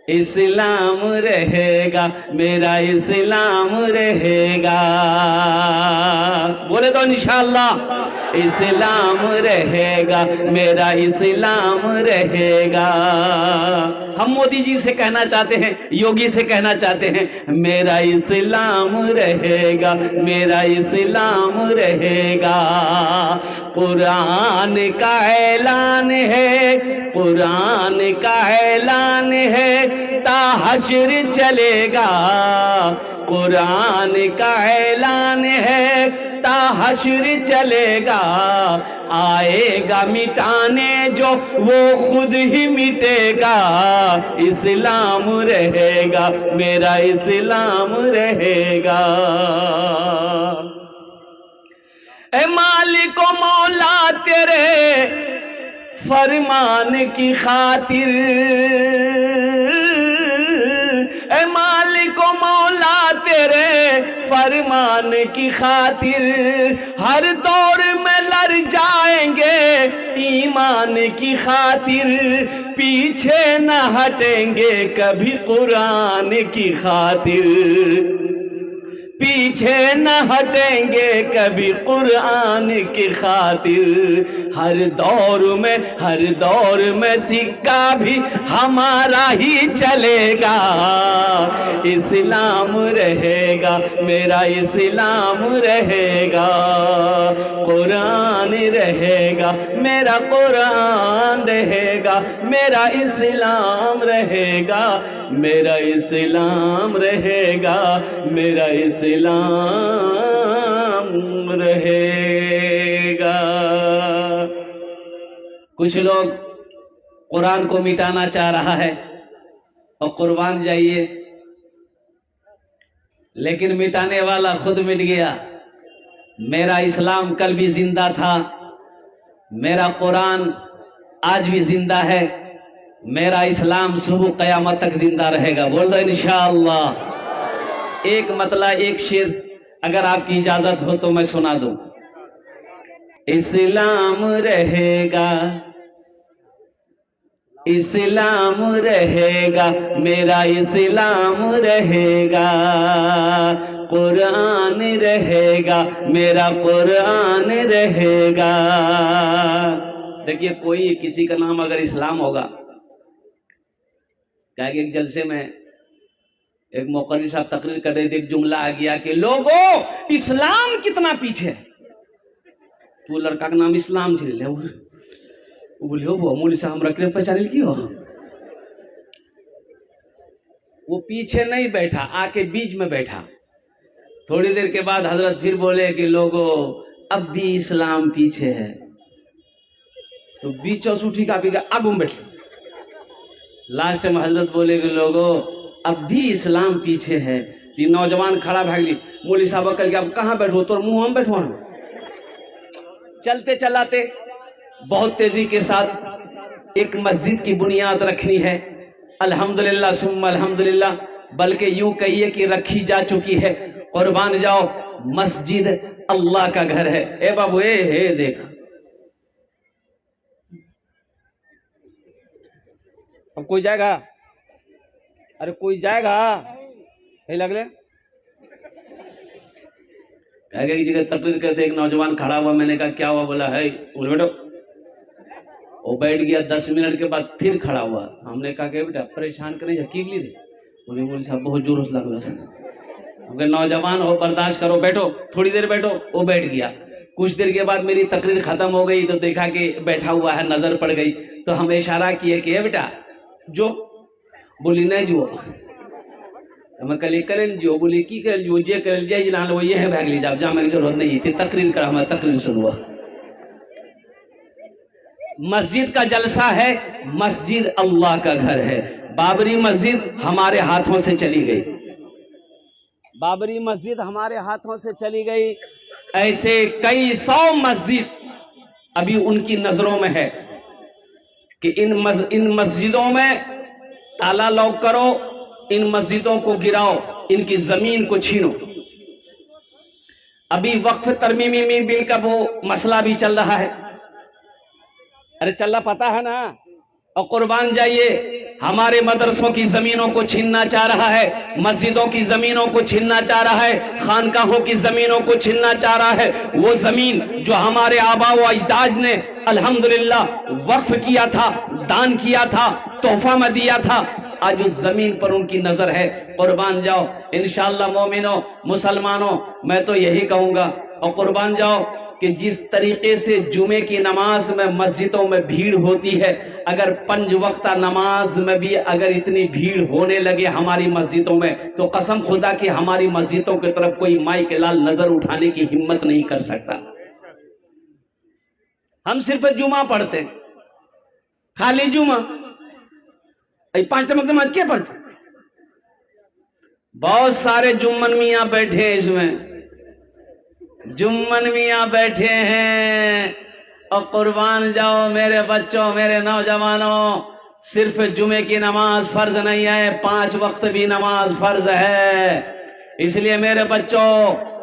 اسلام رہے گا میرا اسلام رہے گا، بولے تو انشاءاللہ اسلام رہے گا میرا اسلام رہے گا۔ ہم مودی جی سے کہنا چاہتے ہیں، یوگی سے کہنا چاہتے ہیں، میرا اسلام رہے گا میرا اسلام رہے گا۔ قرآن کا اعلان ہے، قرآن کا اعلان ہے، تا حشر چلے گا، قرآن کا اعلان ہے، تا حشر چلے گا۔ آئے گا مٹانے جو وہ خود ہی مٹے گا، اسلام رہے گا میرا اسلام رہے گا۔ اے مالک و مولا تیرے فرمان کی خاطر، اے مالک و مولا تیرے فرمان کی خاطر، ہر دور میں لڑ جائیں گے ایمان کی خاطر، پیچھے نہ ہٹیں گے کبھی قرآن کی خاطر، پیچھے نہ ہٹیں گے کبھی قرآن کی خاطر۔ ہر دور میں سکہ بھی ہمارا ہی چلے گا، اسلام رہے گا میرا اسلام رہے گا، قرآن رہے گا میرا قرآن رہے گا، میرا اسلام رہے گا میرا اسلام رہے گا، میرا اسلام رہے گا۔ کچھ لوگ قرآن کو مٹانا چاہ رہا ہے، اور قربان جائیے، لیکن مٹانے والا خود مٹ گیا۔ میرا اسلام کل بھی زندہ تھا، میرا قرآن آج بھی زندہ ہے، میرا اسلام صبح قیامت تک زندہ رہے گا، بول دو انشاءاللہ۔ ایک مطلع ایک شعر اگر آپ کی اجازت ہو تو میں سنا دوں۔ اسلام رہے گا اسلام رہے گا میرا اسلام رہے گا، قرآن رہے گا میرا قرآن رہے گا۔ دیکھیے، کوئی کسی کا نام اگر اسلام ہوگا، کہ ایک جلسے میں ایک مقرر صاحب تقریر کر رہے تھے، ایک جملہ آ گیا کہ لوگوں اسلام کتنا پیچھے، تو لڑکا کا نام اسلام چھلے وہ بولے وہ مولوی صاحب ہم رکھ رہے پہچانے کی ہو، وہ پیچھے نہیں بیٹھا، آ کے بیچ میں بیٹھا۔ تھوڑی دیر کے بعد حضرت پھر بولے کہ لوگوں اب بھی اسلام پیچھے ہے، تو بیچوں سے اٹھی کا گیا اب ہم بیٹھے۔ لاسٹ میں حضرت بولے کہ لوگوں اب بھی اسلام پیچھے ہے۔ یہ نوجوان کھڑا بھاگ لی، مولوی صاحب کل کے اب کہاں بیٹھو، تو منہ ہم بیٹھو۔ چلتے چلاتے بہت تیزی کے ساتھ ایک مسجد کی بنیاد رکھنی ہے، الحمدللہ ثم الحمدللہ، بلکہ یوں کہیے کہ رکھی جا چکی ہے۔ قربان جاؤ، مسجد اللہ کا گھر ہے۔ اے بابو اے دیکھا، اب کوئی جائے گا؟ ارے کوئی جائے گا؟ لگ لے کہہ گئی جگہ تقریر کرتے ایک نوجوان کھڑا ہوا، میں نے کہا کیا ہوا؟ بولا ہے بولے بیٹو، وہ بیٹھ گیا۔ 10 منٹ کے بعد پھر کھڑا ہوا، ہم نے کہا کہ بیٹا پریشان کریں حقیق لی رہے، بولے مولوی صاحب بہت زور سے لگ رہا، نوجوان ہو برداشت کرو، بیٹھو تھوڑی دیر بیٹھو۔ وہ بیٹھ گیا۔ کچھ دیر کے بعد میری تقریر ختم ہو گئی تو دیکھا کہ بیٹھا ہوا ہے، نظر پڑ گئی تو ہمیں اشارہ کیے کہ بیٹا جو، بولی نہیں جو میں کلی کریں جو، بولی کی کریں جو جے کریں جے جنال وہ یہ ہے بھاگ لی جاب، جامع کی ضرورت نہیں تھی، تقریر کرا، ہمیں تقریر سنوا۔ مسجد کا جلسہ ہے، مسجد اللہ کا گھر ہے۔ بابری مسجد ہمارے ہاتھوں سے چلی گئی، بابری مسجد ہمارے ہاتھوں سے چلی گئی۔ ایسے کئی 100 مسجد ابھی ان کی نظروں میں ہے کہ ان مسجدوں میں تالا لاک کرو، ان مسجدوں کو گراؤ، ان کی زمین کو چھینو۔ ابھی وقف ترمیمی بل کا وہ مسئلہ بھی چل رہا ہے، ارے چل رہا پتا ہے نا۔ اور قربان جائیے، ہمارے مدرسوں کی زمینوں کو چھیننا چاہ رہا ہے، مسجدوں کی زمینوں کو چھیننا چاہ رہا ہے، خانقاہوں کی زمینوں کو چھیننا چاہ رہا ہے۔ وہ زمین جو ہمارے آباء و اجداد نے الحمدللہ وقف کیا تھا، دان کیا تھا، تحفہ میں دیا تھا، آج اس زمین پر ان کی نظر ہے۔ قربان جاؤ انشاءاللہ مومنوں، مسلمانوں، میں تو یہی کہوں گا، اور قربان جاؤ کہ جس طریقے سے جمعے کی نماز میں مسجدوں میں بھیڑ ہوتی ہے، اگر 5 وقتہ نماز میں بھی اگر اتنی بھیڑ ہونے لگے ہماری مسجدوں میں، تو قسم خدا کہ ہماری مسجدوں کی طرف کوئی مائی کے لال نظر اٹھانے کی ہمت نہیں کر سکتا۔ ہم صرف جمعہ پڑھتے، خالی جمعہ 5 وقت نماز کیا پڑھتے؟ بہت سارے جمن میاں بیٹھے ہیں، اس میں جمن میاں بیٹھے ہیں، اور قربان جاؤ میرے بچوں، میرے نوجوانوں، صرف جمعے کی نماز فرض نہیں ہے، 5 وقت بھی نماز فرض ہے۔ اس لیے میرے بچوں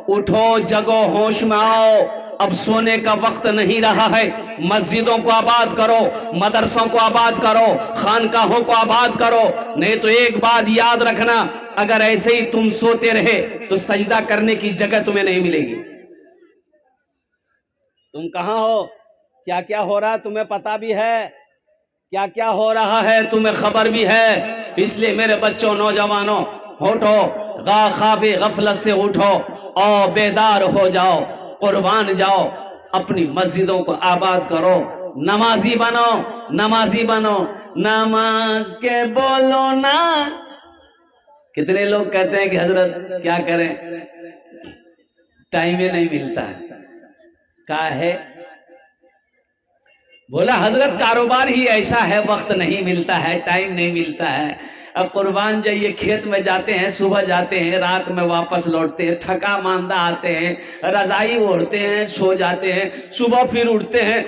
اٹھو، جگو، ہوش میں آؤ، اب سونے کا وقت نہیں رہا ہے۔ مسجدوں کو آباد کرو، مدرسوں کو آباد کرو، خانقاہوں کو آباد کرو، نہیں تو ایک بات یاد رکھنا، اگر ایسے ہی تم سوتے رہے تو سجدہ کرنے کی جگہ تمہیں نہیں ملے گی۔ تم کہاں ہو؟ کیا کیا ہو رہا ہے تمہیں پتا بھی ہے، کیا کیا ہو رہا ہے تمہیں خبر بھی ہے۔ اس لیے میرے بچوں، نوجوانوں، اٹھو، خواب غفلت سے اٹھو اور بیدار ہو جاؤ، قربان جاؤ، اپنی مسجدوں کو آباد کرو، نمازی بنو، نمازی بنو، نماز کے بولو نا۔ کتنے لوگ کہتے ہیں کہ حضرت کیا کریں، ٹائم ہی نہیں ملتا ہے۔ کہا ہے، بولا حضرت کاروبار ہی ایسا ہے، وقت نہیں ملتا ہے، ٹائم نہیں ملتا ہے۔ اب قربان جائیے، کھیت میں جاتے ہیں، صبح جاتے ہیں، رات میں واپس لوٹتے ہیں، تھکا ماندہ آتے ہیں، رضائی اوڑھتے ہیں، سو جاتے ہیں، صبح پھر اٹھتے ہیں،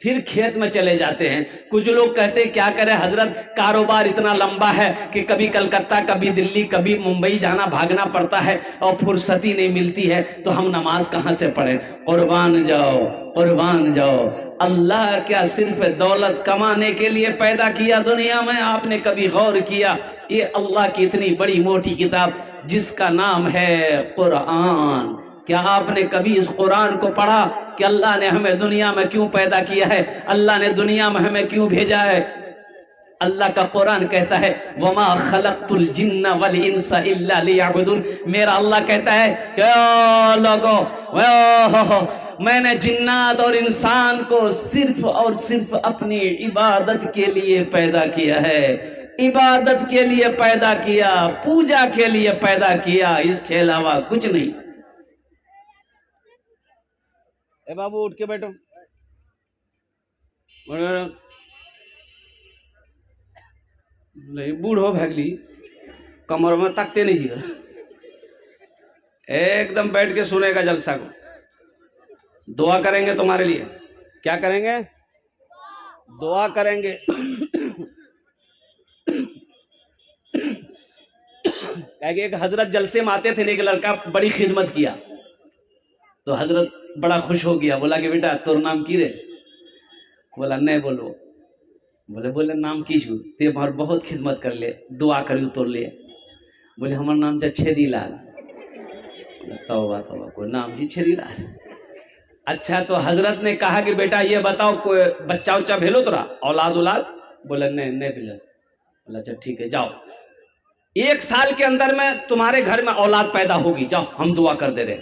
پھر کھیت میں چلے جاتے ہیں۔ کچھ لوگ کہتے ہیں کیا کرے حضرت، کاروبار اتنا لمبا ہے کہ کبھی کلکتہ، کبھی دلی، کبھی ممبئی جانا بھاگنا پڑتا ہے اور فرصتی نہیں ملتی ہے، تو ہم نماز کہاں سے پڑھیں؟ قربان جاؤ، قربان جاؤ، اللہ کیا صرف دولت کمانے کے لیے پیدا کیا دنیا میں؟ آپ نے کبھی غور کیا؟ یہ اللہ کی اتنی بڑی موٹی کتاب جس کا نام ہے قرآن، کیا آپ نے کبھی اس قرآن کو پڑھا کہ اللہ نے ہمیں دنیا میں کیوں پیدا کیا ہے، اللہ نے دنیا میں ہمیں کیوں بھیجا ہے؟ اللہ کا قرآن کہتا ہے وَمَا خَلَقْتُ الْجِنَّ وَالْإِنسَ إِلَّا لِيَعْبُدُونَ۔ میرا اللہ کہتا ہے کہ اے لوگو، میں نے جنات اور انسان کو صرف اور صرف اپنی عبادت کے لیے پیدا کیا ہے، عبادت کے لیے پیدا کیا، پوجا کے لیے پیدا کیا، اس کے علاوہ کچھ نہیں۔ اے بابو اٹھ کے بیٹھو، بوڑھو بھگلی کمر میں تکتے نہیں جی، ایک دم بیٹھ کے سنے گا جلسہ کو۔ دعا کریں گے تمہارے لیے، کیا کریں گے؟ دعا کریں گے۔ ایک حضرت جلسے میں آتے تھے، ایک لڑکا بڑی خدمت کیا تو حضرت بڑا خوش ہو گیا، بولا کہ بیٹا تور نام کی رے؟ بولا نہیں بولو۔ بولے نام کی چھو؟ تے ہمار بہت خدمت کر لے، دعا کریو تور لے۔ بولے ہمار نام چا چھیدی لال۔ توبہ توبہ، کوئی نام جی چھیدی لال؟ اچھا، تو حضرت نے کہا کہ بیٹا یہ بتاؤ کوئی بچہ اچھا بھیلو ترا، اولاد؟ بولے نہیں بھیلا۔ بولا اچھا ٹھیک ہے، جاؤ 1 سال کے اندر میں تمہارے گھر میں اولاد پیدا ہوگی، جاؤ ہم دعا کر دے رہے۔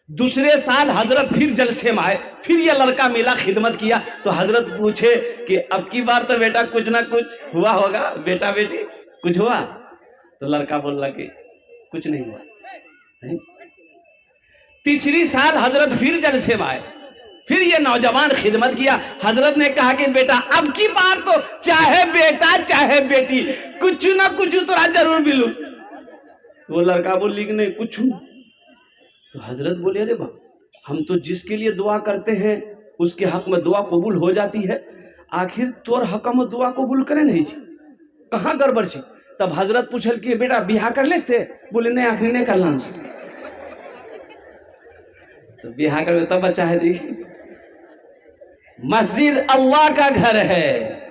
دوسرے سال حضرت پھر جلسے میں آئے، پھر یہ لڑکا ملا، خدمت کیا، تو حضرت پوچھے کہ اب کی بار تو بیٹا کچھ نہ کچھ ہوا ہوگا، بیٹا بیٹی کچھ ہوا؟ تو لڑکا بول رہا کہ کچھ نہیں ہوا۔ تیسری سال حضرت پھر جلسے میں آئے، پھر یہ نوجوان خدمت کیا، حضرت نے کہا کہ بیٹا اب کی بار تو چاہے بیٹا چاہے بیٹی کچھ نہ کچھ تو ضرور ملو۔ وہ لڑکا بول لی کہ نہیں کچھ ہوں۔ تو حضرت بولے ارے با، ہم تو جس کے لیے دعا کرتے ہیں اس کے حق میں دعا قبول ہو جاتی ہے، آخر تور حق میں دعا قبول کرے نہیں جی، کہاں گڑبڑ چھی؟ تب حضرت پوچھل کہ بیٹا بیاہ کر لیس تھے؟ بولے نہیں آخری نہیں کرنا جی۔ تو بیاہ کر تب بچہ ہے دیکھ، مسجد اللہ کا گھر ہے،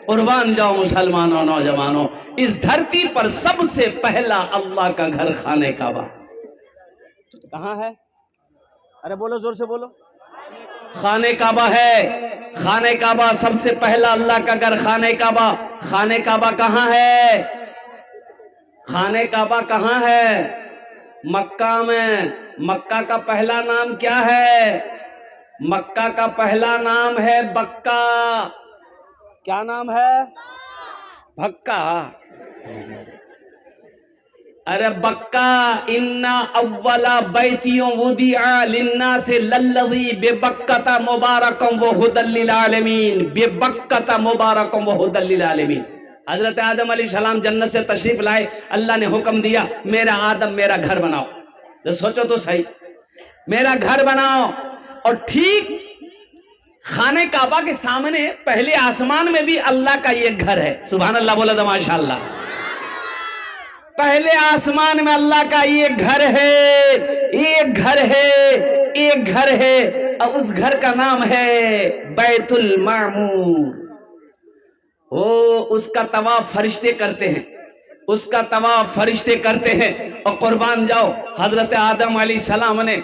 قربان جاؤ مسلمانوں نوجوانوں، اس دھرتی پر سب سے پہلا اللہ کا گھر خانہ کعبہ کہاں ہے؟ ارے بولو، زور سے بولو۔ خانہ کعبہ ہے، خانہ کعبہ سب سے پہلا اللہ کا گھر خانہ کعبہ۔ خانہ کعبہ کہاں ہے؟ خانہ کعبہ کہاں ہے؟ مکہ میں۔ مکہ کا پہلا نام کیا ہے؟ مکہ کا پہلا نام ہے بکہ۔ کیا نام ہے؟ بھکا۔ ارے بکہ، ان اول بیت وضع للناس للذی ببکۃ مبارکا وہدی للعالمین، ببکۃ مبارکا وہدی للعالمین۔ حضرت آدم علیہ السلام جنت سے تشریف لائے، اللہ نے حکم دیا میرا آدم میرا گھر بناؤ۔ تو سوچو تو صحیح، میرا گھر بناؤ۔ اور ٹھیک خانہ کعبہ کے سامنے پہلے آسمان میں بھی اللہ کا یہ گھر ہے۔ سبحان اللہ بولا تو ماشاءاللہ۔ پہلے آسمان میں اللہ کا یہ گھر ہے، ایک گھر ہے، ایک گھر ہے، اور اس گھر کا نام ہے بیت المعمور۔ اس کا طواف فرشتے کرتے ہیں، اس کا طواف فرشتے کرتے ہیں۔ اور قربان جاؤ، حضرت آدم علیہ السلام نے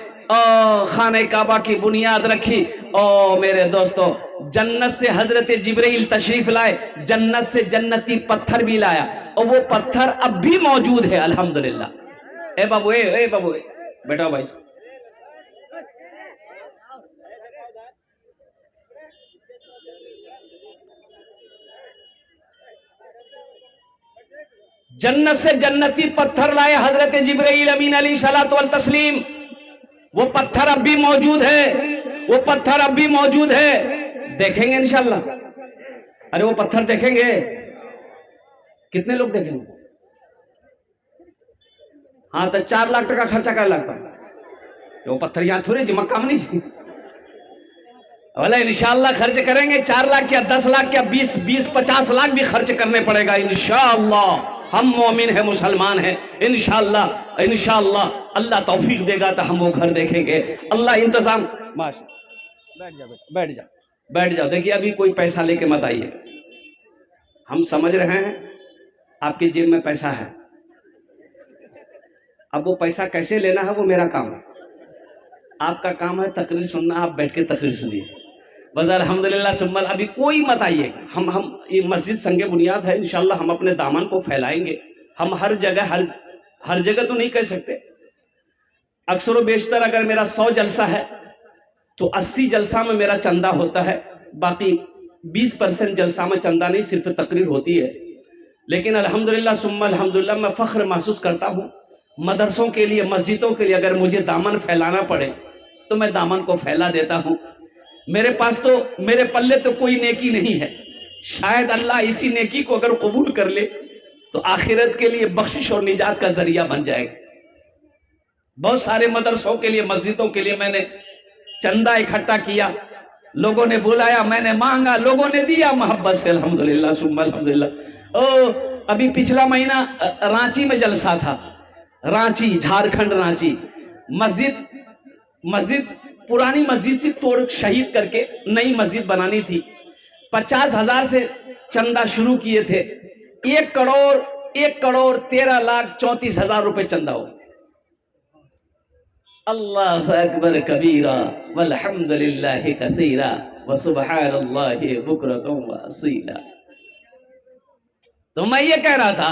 خانہ کعبہ کی بنیاد رکھی۔ میرے دوستو، جنت سے حضرت جبرائیل تشریف لائے، جنت سے جنتی پتھر بھی لایا، اور وہ پتھر اب بھی موجود ہے الحمدللہ۔ اے بابو، اے بابو، بیٹھو بھائی۔ جنت سے جنتی پتھر لائے حضرت جبرائیل امین علیہ الصلوۃ والتسلیم، وہ پتھر اب بھی موجود ہے، وہ پتھر اب بھی موجود ہے۔ دیکھیں گے انشاءاللہ؟ ارے وہ پتھر دیکھیں گے؟ کتنے لوگ دیکھیں گے؟ ہاں تو 4 لاکھ ٹکا خرچہ کر لگتا ہے وہ پتھر یہاں تھوڑی جی مکہ میں نہیں جی، انشاءاللہ خرچ کریں گے 4 لاکھ یا 10 لاکھ یا 20-50 لاکھ بھی خرچ کرنے پڑے گا انشاءاللہ۔ ہم مومن ہیں، مسلمان ہیں، انشاءاللہ اللہ توفیق دے گا تو ہم وہ گھر دیکھیں گے۔ اللہ انتظام۔ بیٹھ جاؤ۔ دیکھیے ابھی کوئی پیسہ لے کے مت آئیے، ہم سمجھ رہے ہیں آپ کی جیب میں پیسہ ہے، اب وہ پیسہ کیسے لینا ہے وہ میرا کام ہے، آپ کا کام ہے تقریر سننا۔ آپ بیٹھ کے تقریر سنیے بس، الحمدللہ ثم ابھی کوئی مت آئیے۔ ہم یہ مسجد سنگ بنیاد ہے، انشاءاللہ ہم اپنے دامن کو پھیلائیں گے۔ ہم ہر جگہ تو نہیں کہہ سکتے، اکثر و بیشتر اگر میرا 100 جلسہ ہے تو 80 جلسہ میں میرا چندہ ہوتا ہے، باقی 20% جلسہ میں چندہ نہیں، صرف تقریر ہوتی ہے۔ لیکن الحمدللہ ثم الحمدللہ میں فخر محسوس کرتا ہوں مدرسوں کے لیے، مسجدوں کے لیے اگر مجھے دامن پھیلانا پڑے تو میں دامن کو پھیلا دیتا ہوں۔ میرے پلے تو کوئی نیکی نہیں ہے، شاید اللہ اسی نیکی کو اگر قبول کر لے تو آخرت کے لیے بخشش اور نجات کا ذریعہ بن جائے گا۔ بہت سارے مدرسوں کے لیے، مسجدوں کے لیے میں نے چندہ اکٹھا کیا، لوگوں نے بلایا، میں نے مانگا، لوگوں نے دیا محبت سے، الحمدللہ ثم الحمدللہ۔ ابھی پچھلا مہینہ رانچی میں جلسہ تھا، رانچی، جھارکھنڈ رانچی۔ مسجد پرانی مسجد سے توڑ شہید کر کے نئی مسجد بنانی تھی، 50,000 سے چندہ شروع کیے تھے، 1,13,34,000 روپے چندہ ہو۔ اللہ اکبر کبیرہ والحمدللہ کثیرہ وسبحان اللہ بکرۃ واصیلا۔ تو میں یہ کہہ رہا تھا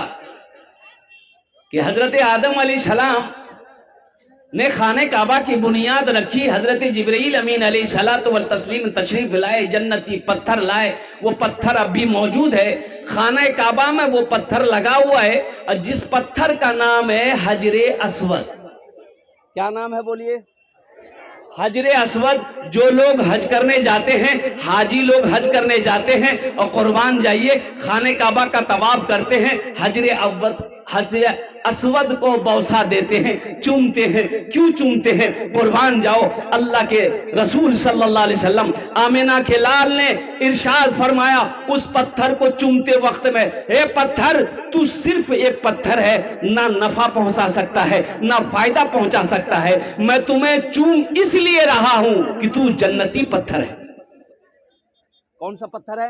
کہ حضرت آدم علیہ السلام نے خانہ کعبہ کی بنیاد رکھی، حضرت جبرائیل امین علیہ الصلوۃ والتسلیم تشریف لائے، جنتی پتھر لائے، وہ پتھر اب بھی موجود ہے خانہ کعبہ میں، وہ پتھر لگا ہوا ہے، اور جس پتھر کا نام ہے حجر اسود۔ کیا نام ہے بولیے؟ حجر اسود۔ جو لوگ حج کرنے جاتے ہیں، حاجی لوگ حج کرنے جاتے ہیں اور قربان جائیے خانہ کعبہ کا طواف کرتے ہیں، حجر اسود کو بوسہ دیتے ہیں، چومتے ہیں۔ کیوں چومتے ہیں؟ قربان جاؤ، اللہ کے رسول صلی اللہ علیہ وسلم آمینہ کے لال نے ارشاد فرمایا اس پتھر کو چومتے وقت میں، اے پتھر تو صرف ایک پتھر ہے، نہ نفع پہنچا سکتا ہے نہ فائدہ پہنچا سکتا ہے، میں تمہیں چوم اس لیے رہا ہوں کہ تو جنتی پتھر ہے۔ کون سا پتھر ہے؟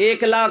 1,00,000।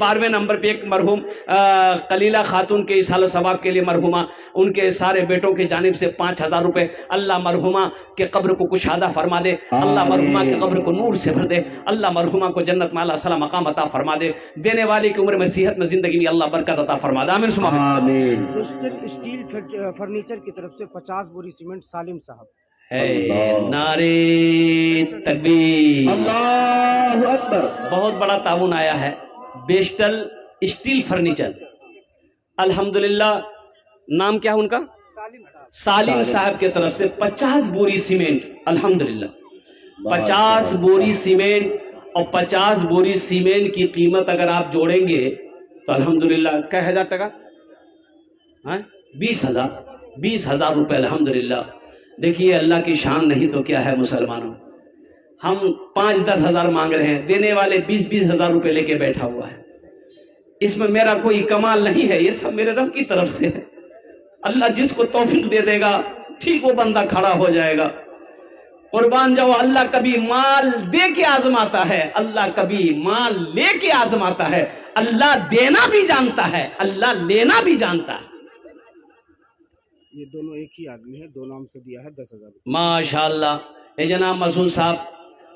12ویں نمبر پہ ایک مرحوم قلیلہ خاتون کے اصال و ثواب کے لیے مرحومہ ان کے سارے بیٹوں کی جانب سے 5000 روپے. اللہ مرحومہ کے قبر کو کشادہ فرما دے, اللہ مرحومہ کے قبر کو نور سے بھر دے, اللہ مرحومہ کو جنت میں اللہ صلی مقام عطا فرما دے, دینے والے کی عمر میں صحت میں زندگی میں اللہ برکت عطا فرما دے. آمین ثم آمین. اسٹیل فرنیچر کی طرف سے 50 بوری سیمنٹ سالم صاحب. نعرے تکبیر, اللہ اکبر. بہت بڑا تعاون آیا ہے بیسٹل اسٹیل فرنیچر. الحمدللہ نام کیا ہے ان کا؟ سالم صاحب کے طرف سے 50 بوری سیمنٹ. الحمدللہ 50 بوری سیمنٹ, اور 50 بوری سیمنٹ کی قیمت اگر آپ جوڑیں گے تو الحمدللہ کئی ہزار ٹکا؟ 20,000 روپے. الحمدللہ دیکھیے اللہ کی شان نہیں تو کیا ہے مسلمانوں. ہم 5-10 ہزار مانگ رہے ہیں, دینے والے 20-20 ہزار روپے لے کے بیٹھا ہوا ہے. اس میں میرا کوئی کمال نہیں ہے, یہ سب میرے رب کی طرف سے ہے. اللہ جس کو توفیق دے دے گا ٹھیک وہ بندہ کھڑا ہو جائے گا. قربان جاؤ, اللہ کبھی مال دے کے آزماتا ہے, اللہ کبھی مال لے کے آزماتا ہے. اللہ دینا بھی جانتا ہے, اللہ لینا بھی جانتا ہے. یہ دونوں ایک ہی آدمی ہے, دو نام سے دیا ہے 10,000. ماشاءاللہ. اے جناب مسعود صاحب,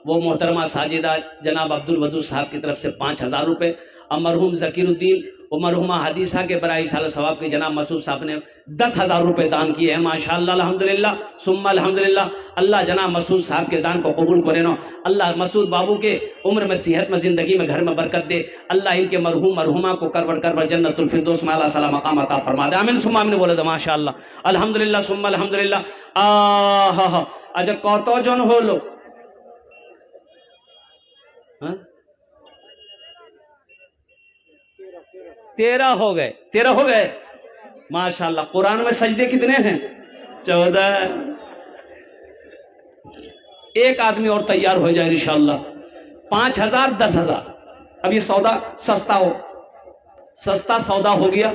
وہ محترمہ ساجدہ جناب عبد الودود صاحب کی طرف سے 5,000 روپے, اور مرحوم ذکیر الدین و مرحومہ حدیثہ کے برائے اصالہ ثواب کے جناب مسعود صاحب نے 10,000 روپے دان کیے ہیں. ماشاءاللہ الحمدللہ ثم الحمدللہ. اللہ جناب مسعود صاحب کے دان کو قبول کرے نا. اللہ مسعود بابو کے عمر میں صحت میں زندگی میں گھر میں برکت دے. اللہ ان کے مرحوم مرحومہ کو کرور جنت الفردوس میں اللہ صلی مقام عطا فرما دے. آمین ثم آمین بولے تو ماشاءاللہ الحمدللہ ثم الحمدللہ. اچھا کت জন হলো؟ 13 ہو گئے. ماشاءاللہ. قرآن میں سجدے کتنے ہیں؟ 14. ایک آدمی اور تیار ہو جائے انشاءاللہ. 5,000 10,000. اب یہ سودا سستا سودا ہو گیا.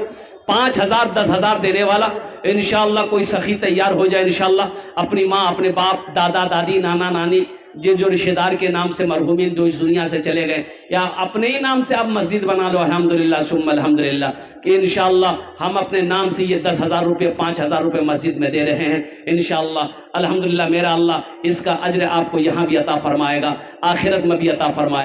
5,000 10,000 دینے والا انشاءاللہ کوئی سخی تیار ہو جائے انشاءاللہ. اپنی ماں, اپنے باپ, دادا دادی, نانا نانی, جو رشتہ دار کے نام سے مرحومین جو اس دنیا سے چلے گئے, یا اپنے ہی نام سے آپ مسجد بنا لو. الحمدللہ ثم الحمدللہ کہ انشاءاللہ ہم اپنے نام سے یہ 10,000 روپے 5,000 روپے مسجد میں دے رہے ہیں انشاءاللہ. الحمدللہ میرا اللہ اس کا اجر آپ کو یہاں بھی عطا فرمائے گا, آخرت میں بھی عطا فرمائے گا.